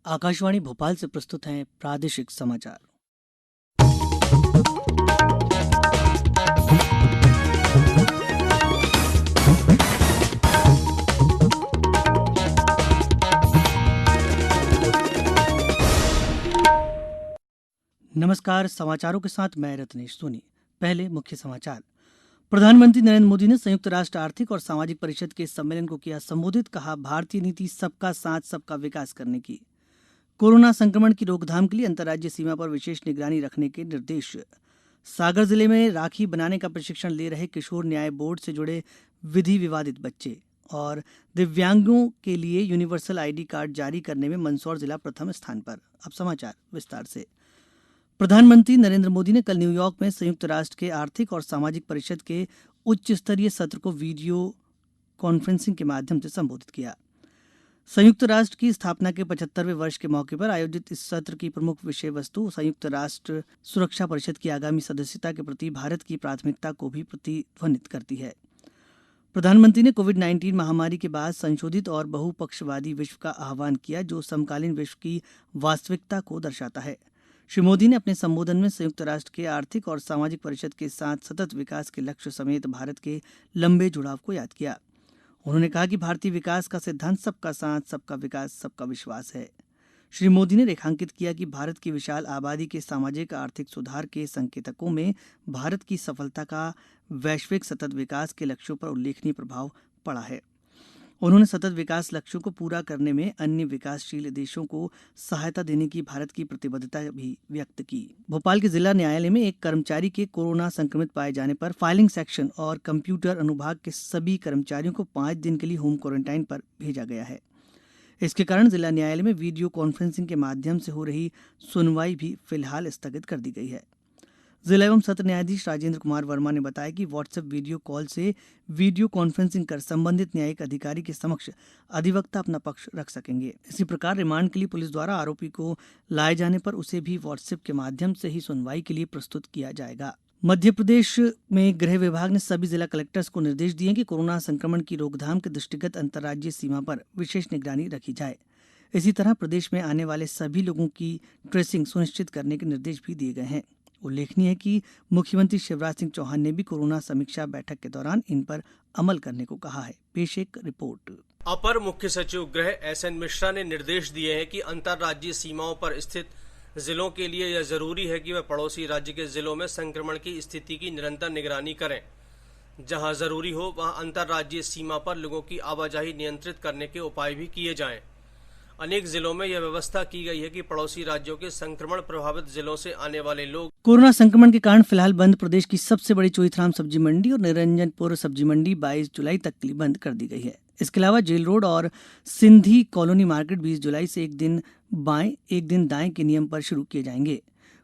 आकाशवाणी भोपाल से प्रस्तुत हैं प्रादेशिक समाचार। नमस्कार, समाचारों के साथ मैं रत्नेश सोनी। पहले मुख्य समाचार। प्रधानमंत्री नरेंद्र मोदी ने संयुक्त राष्ट्र आर्थिक और सामाजिक परिषद के सम्मेलन को किया संबोधित। कहा, भारतीय नीति सबका साथ सबका विकास करने की। कोरोना संक्रमण की रोकथाम के लिए अंतर्राज्यीय सीमा पर विशेष निगरानी रखने के निर्देश। सागर जिले में राखी बनाने का प्रशिक्षण ले रहे किशोर न्याय बोर्ड से जुड़े विधि विवादित बच्चे। और दिव्यांगों के लिए यूनिवर्सल आईडी कार्ड जारी करने में मंदसौर जिला प्रथम स्थान पर। अब समाचार विस्तार से। प्रधानमंत्री नरेंद्र मोदी ने कल न्यूयॉर्क में संयुक्त राष्ट्र के आर्थिक और सामाजिक परिषद के उच्च स्तरीय सत्र को वीडियो कॉन्फ्रेंसिंग के माध्यम से संबोधित किया। संयुक्त राष्ट्र की स्थापना के 75वें वर्ष के मौके पर आयोजित इस सत्र की प्रमुख विषय वस्तु संयुक्त राष्ट्र सुरक्षा परिषद की आगामी सदस्यता के प्रति भारत की प्राथमिकता को भी प्रतिध्वनित करती है। प्रधानमंत्री ने कोविड-19 महामारी के बाद संशोधित और बहुपक्षवादी विश्व का आह्वान किया, जो समकालीन विश्व की वास्तविकता को दर्शाता है। श्री मोदी ने अपने संबोधन में संयुक्त राष्ट्र के आर्थिक और सामाजिक परिषद के साथ सतत विकास के लक्ष्य समेत भारत के लंबे जुड़ाव को याद किया। उन्होंने कहा कि भारतीय विकास का सिद्धांत सबका साथ सबका विकास सबका विश्वास है। श्री मोदी ने रेखांकित किया कि भारत की विशाल आबादी के सामाजिक आर्थिक सुधार के संकेतकों में भारत की सफलता का वैश्विक सतत विकास के लक्ष्यों पर उल्लेखनीय प्रभाव पड़ा है। उन्होंने सतत विकास लक्ष्यों को पूरा करने में अन्य विकासशील देशों को सहायता देने की भारत की प्रतिबद्धता भी व्यक्त की। भोपाल के जिला न्यायालय में एक कर्मचारी के कोरोना संक्रमित पाए जाने पर फाइलिंग सेक्शन और कंप्यूटर अनुभाग के सभी कर्मचारियों को 5 दिन के लिए होम क्वारंटाइन पर भेजा गया है। इसके कारण जिला न्यायालय में वीडियो कॉन्फ्रेंसिंग के माध्यम से हो रही सुनवाई भी फिलहाल स्थगित कर दी गई है। जिला एवं सत्र न्यायाधीश राजेंद्र कुमार वर्मा ने बताया कि व्हाट्सएप वीडियो कॉल से वीडियो कॉन्फ्रेंसिंग कर संबंधित न्यायिक अधिकारी के समक्ष अधिवक्ता अपना पक्ष रख सकेंगे। इसी प्रकार रिमांड के लिए पुलिस द्वारा आरोपी को लाए जाने पर उसे भी व्हाट्सएप के माध्यम से ही सुनवाई के लिए प्रस्तुत किया जाएगा। मध्य प्रदेश में गृह विभाग ने सभी जिला कलेक्टर्स को निर्देश दिए कि कोरोना संक्रमण की रोकथाम के दृष्टिगत अंतर्राज्यीय सीमा पर विशेष निगरानी रखी जाए। इसी तरह प्रदेश में आने वाले सभी लोगों की ट्रेसिंग सुनिश्चित करने के निर्देश भी दिए गए हैं। उल्लेखनीय है कि मुख्यमंत्री शिवराज सिंह चौहान ने भी कोरोना समीक्षा बैठक के दौरान इन पर अमल करने को कहा है। पेश एक रिपोर्ट। अपर मुख्य सचिव गृह एसएन मिश्रा ने निर्देश दिए हैं कि अंतर्राज्यीय सीमाओं पर स्थित जिलों के लिए यह जरूरी है कि वे पड़ोसी राज्य के जिलों में संक्रमण की स्थिति की निरंतर निगरानी करें। जहां जरूरी हो वहां अंतर्राज्यीय सीमा पर लोगों की आवाजाही नियंत्रित करने के उपाय भी किए जाएं। अनेक जिलों में यह व्यवस्था की गई है कि पड़ोसी राज्यों के संक्रमण प्रभावित जिलों से आने वाले लोग। कोरोना संक्रमण के कारण फिलहाल बंद प्रदेश की सबसे बड़ी चोइथराम सब्जी मंडी और निरंजनपुर सब्जी मंडी 22 जुलाई तक के लिए बंद कर दी गई है। इसके अलावा जेल रोड और सिंधी कॉलोनी मार्केट 20 जुलाई से एक दिन बाएं एक दिन दाएं के नियम पर शुरू किए जाएंगे।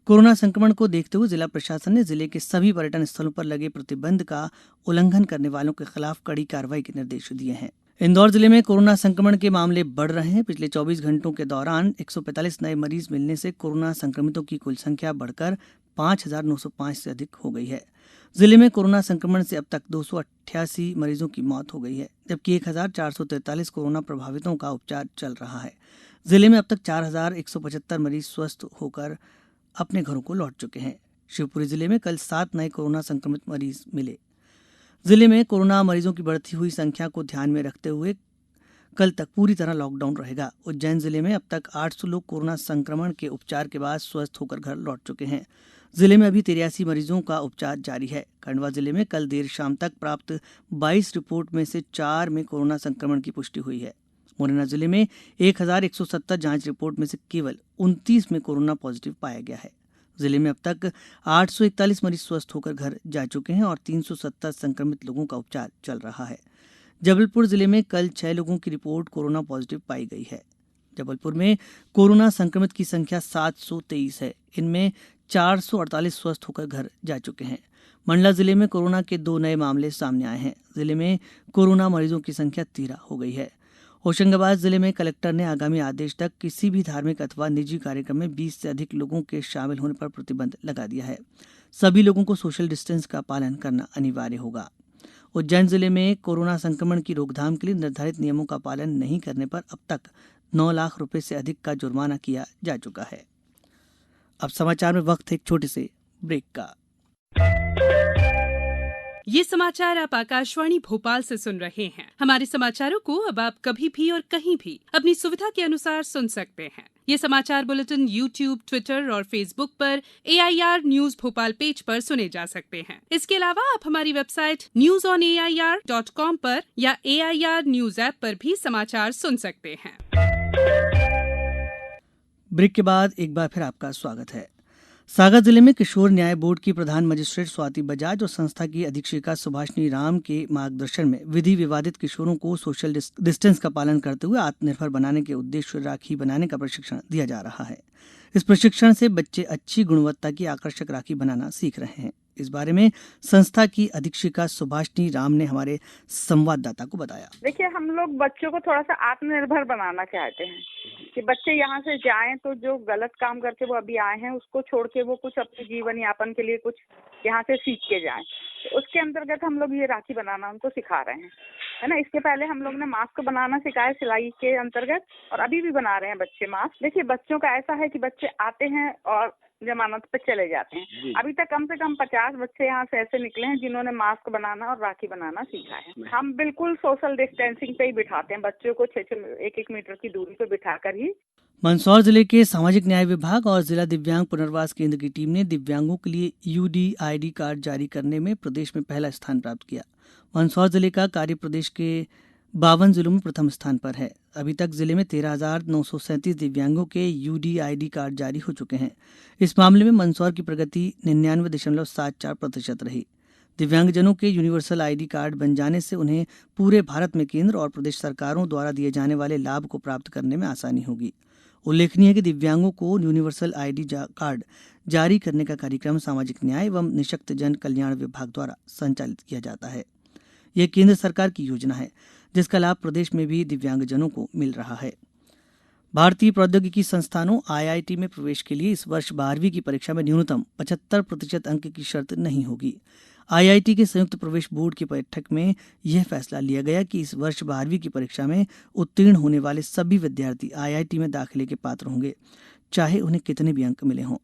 कोरोना संक्रमण को देखते हुए जिला प्रशासन ने जिले के सभी पर्यटन स्थलों पर लगे प्रतिबंध का उल्लंघन करने वालों के खिलाफ कड़ी कार्रवाई के निर्देश दिए हैं। इंदौर जिले में कोरोना संक्रमण के मामले बढ़ रहे हैं। पिछले 24 घंटों के दौरान 145 नए मरीज मिलने से कोरोना संक्रमितों की कुल संख्या बढ़कर 5,905 से अधिक हो गई है। जिले में कोरोना संक्रमण से अब तक 288 मरीजों की मौत हो गई है, जबकि 1,443 कोरोना प्रभावितों का उपचार चल रहा है। जिले में अब तक 4,175 मरीज स्वस्थ होकर अपने घरों को लौट चुके हैं। शिवपुरी जिले में कल 7 नए कोरोना संक्रमित मरीज मिले। जिले में कोरोना मरीजों की बढ़ती हुई संख्या को ध्यान में रखते हुए कल तक पूरी तरह लॉकडाउन रहेगा। उज्जैन जिले में अब तक 800 लोग कोरोना संक्रमण के उपचार के बाद स्वस्थ होकर घर लौट चुके हैं। जिले में अभी 83 मरीजों का उपचार जारी है। खंडवा जिले में कल देर शाम तक प्राप्त 22 रिपोर्ट में से 4 में कोरोना संक्रमण की पुष्टि हुई है। मुरैना जिले में 1,170 जांच रिपोर्ट में से केवल 29 में कोरोना पॉजिटिव पाया गया है। जिले में अब तक 841 मरीज स्वस्थ होकर घर जा चुके हैं और 370 संक्रमित लोगों का उपचार चल रहा है। जबलपुर जिले में कल 6 लोगों की रिपोर्ट कोरोना पॉजिटिव पाई गई है। जबलपुर में कोरोना संक्रमित की संख्या 723 है। इनमें 448 स्वस्थ होकर घर जा चुके हैं। मंडला जिले में कोरोना के 2 नए मामले सामने आए हैं। जिले में कोरोना मरीजों की संख्या 13 हो गई है। होशंगाबाद जिले में कलेक्टर ने आगामी आदेश तक किसी भी धार्मिक अथवा निजी कार्यक्रम में 20 से अधिक लोगों के शामिल होने पर प्रतिबंध लगा दिया है। सभी लोगों को सोशल डिस्टेंस का पालन करना अनिवार्य होगा। उज्जैन जिले में कोरोना संक्रमण की रोकथाम के लिए निर्धारित नियमों का पालन नहीं करने पर अब तक 9 लाख रुपए से अधिक का जुर्माना किया जा चुका है। अब समाचार में वक्त है एक छोटे से ब्रेक का। ये समाचार आप आकाशवाणी भोपाल से सुन रहे हैं। हमारे समाचारों को अब आप कभी भी और कहीं भी अपनी सुविधा के अनुसार सुन सकते हैं। ये समाचार बुलेटिन YouTube, ट्विटर और फेसबुक पर AIR न्यूज भोपाल पेज पर सुने जा सकते हैं। इसके अलावा आप हमारी वेबसाइट newsonair.com पर या AIR न्यूज ऐप पर भी समाचार सुन सकते हैं। ब्रेक के बाद एक बार फिर आपका स्वागत है। सागर जिले में किशोर न्याय बोर्ड की प्रधान मजिस्ट्रेट स्वाति बजाज और संस्था की अधीक्षिका सुभाषिनी राम के मार्गदर्शन में विधि विवादित किशोरों को सोशल डिस्टेंस का पालन करते हुए आत्मनिर्भर बनाने के उद्देश्य राखी बनाने का प्रशिक्षण दिया जा रहा है। इस प्रशिक्षण से बच्चे अच्छी गुणवत्ता की आकर्षक राखी बनाना सीख रहे हैं। इस बारे में संस्था की अधीक्षिका सुभाषिनी राम ने हमारे संवाददाता को बताया। देखिए, हम लोग बच्चों को थोड़ा सा आत्मनिर्भर बनाना चाहते हैं कि बच्चे यहाँ से जाएं तो जो गलत काम करके वो अभी आए हैं उसको छोड़ के वो कुछ अपने जीवन यापन के लिए कुछ यहाँ से सीख के जाएं। तो उसके अंतर्गत हम लोग ये राखी बनाना उनको सिखा रहे हैं, है ना। इसके पहले हम लोग ने मास्क बनाना सिखाया सिलाई के अंतर्गत, और अभी भी बना रहे हैं बच्चे मास्क। देखिए, बच्चों का ऐसा है कि बच्चे आते हैं और जमानत पे चले जाते हैं। अभी तक कम से कम 50 बच्चे यहाँ से ऐसे निकले हैं जिन्होंने मास्क बनाना और राखी बनाना सीखा है। हम बिल्कुल सोशल डिस्टेंसिंग पे ही बिठाते हैं बच्चों को, 1-1 मीटर की दूरी पे बिठाकर ही। मंदसौर जिले के सामाजिक न्याय विभाग और जिला दिव्यांग पुनर्वास केंद्र की टीम ने दिव्यांगों के लिए UDID कार्ड जारी करने में प्रदेश में पहला स्थान प्राप्त किया। मंदसौर जिले का कार्य प्रदेश के 52 जिलों में प्रथम स्थान पर है। अभी तक जिले में 13,937 दिव्यांगों के UDID कार्ड जारी हो चुके हैं। इस मामले में मंदसौर की प्रगति 99.74% रही। दिव्यांगजनों के यूनिवर्सल ID कार्ड बन जाने से उन्हें पूरे भारत में केंद्र और प्रदेश सरकारों द्वारा दिए जाने वाले लाभ को प्राप्त करने में आसानी होगी। उल्लेखनीय है कि दिव्यांगों को यूनिवर्सल ID कार्ड जारी करने का कार्यक्रम सामाजिक न्याय एवं निःशक्त जन कल्याण विभाग द्वारा संचालित किया जाता है। यह केंद्र सरकार की योजना है जिसका लाभ प्रदेश में भी दिव्यांगजनों को मिल रहा है। भारतीय प्रौद्योगिकी संस्थानों IIT में प्रवेश के लिए इस वर्ष 12वीं की परीक्षा में न्यूनतम 75% अंक की शर्त नहीं होगी। IIT के संयुक्त प्रवेश बोर्ड की बैठक में यह फैसला लिया गया कि इस वर्ष 12वीं की परीक्षा में उत्तीर्ण होने वाले सभी विद्यार्थी IIT में दाखिले के पात्र होंगे, चाहे उन्हें कितने भी अंक मिले हों।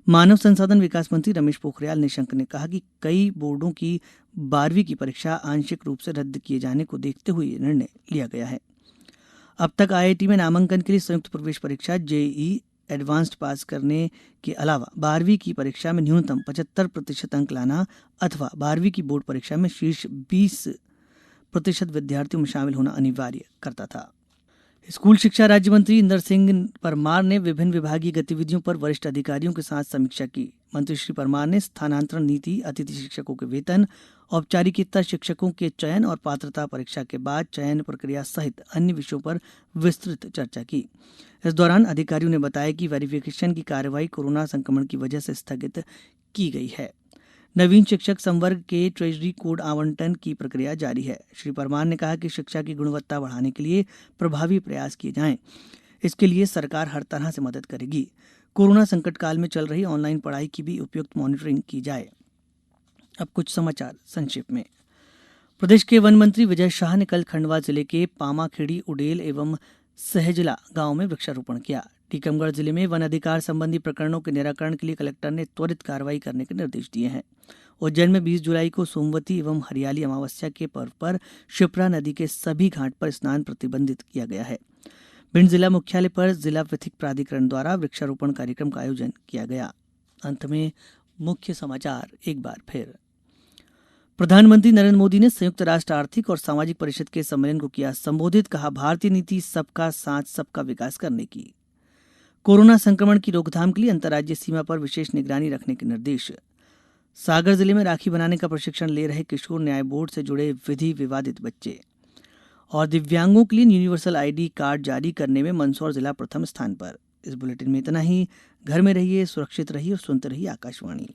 मानव संसाधन विकास मंत्री रमेश पोखरियाल निशंक ने कहा कि कई बोर्डों की 12वीं की परीक्षा आंशिक रूप से रद्द किए जाने को देखते हुए यह निर्णय लिया गया है। अब तक IIT में नामांकन के लिए संयुक्त प्रवेश परीक्षा JEE एडवांस्ड पास करने के अलावा 12वीं की परीक्षा में न्यूनतम 75% अंक लाना अथवा 12वीं की बोर्ड परीक्षा में शीर्ष 20% विद्यार्थियों में शामिल होना अनिवार्य करता था। स्कूल शिक्षा राज्य मंत्री इंदर सिंह परमार ने विभिन्न विभागीय गतिविधियों पर वरिष्ठ अधिकारियों के साथ समीक्षा की। मंत्री श्री परमार ने स्थानांतरण नीति, अतिथि शिक्षकों के वेतन, औपचारिकता शिक्षकों के चयन और पात्रता परीक्षा के बाद चयन प्रक्रिया सहित अन्य विषयों पर विस्तृत चर्चा की। इस दौरान अधिकारियों ने बताया कि वेरिफिकेशन की कार्यवाही कोरोना संक्रमण की वजह से स्थगित की गई है। नवीन शिक्षक संवर्ग के ट्रेजरी कोड आवंटन की प्रक्रिया जारी है। श्री परमार ने कहा कि शिक्षा की गुणवत्ता बढ़ाने के लिए प्रभावी प्रयास किए जाएं। इसके लिए सरकार हर तरह से मदद करेगी। कोरोना संकट काल में चल रही ऑनलाइन पढ़ाई की भी उपयुक्त मॉनिटरिंग की जाए। अब कुछ समाचार संक्षेप में। प्रदेश के वन मंत्री विजय शाह ने कल खंडवा जिले के पामाखेड़ी, उडेल एवं सहजला गांव में वृक्षारोपण किया। टीकमगढ़ जिले में वन अधिकार संबंधी प्रकरणों के निराकरण के लिए कलेक्टर ने त्वरित कार्रवाई करने के निर्देश दिए हैं। उज्जैन में 20 जुलाई को सोमवती एवं हरियाली अमावस्या के पर्व पर क्षिप्रा नदी के सभी घाट पर स्नान प्रतिबंधित किया गया है। भिंड जिला मुख्यालय पर जिला विधिक प्राधिकरण द्वारा वृक्षारोपण कार्यक्रम का आयोजन किया गया। अंत में मुख्य समाचार एक बार फिर। प्रधानमंत्री नरेंद्र मोदी ने संयुक्त राष्ट्र आर्थिक और सामाजिक परिषद के सम्मेलन को किया संबोधित। कहा, भारतीय नीति सबका साथ सबका विकास करने की। कोरोना संक्रमण की रोकथाम के लिए अंतर्राज्यीय सीमा पर विशेष निगरानी रखने के निर्देश। सागर जिले में राखी बनाने का प्रशिक्षण ले रहे किशोर न्याय बोर्ड से जुड़े विधि विवादित बच्चे। और दिव्यांगों के लिए यूनिवर्सल ID कार्ड जारी करने में मंदसौर जिला प्रथम स्थान पर। इस बुलेटिन में इतना ही। घर में रहिए, सुरक्षित रहिए और सुनते रहिए आकाशवाणी।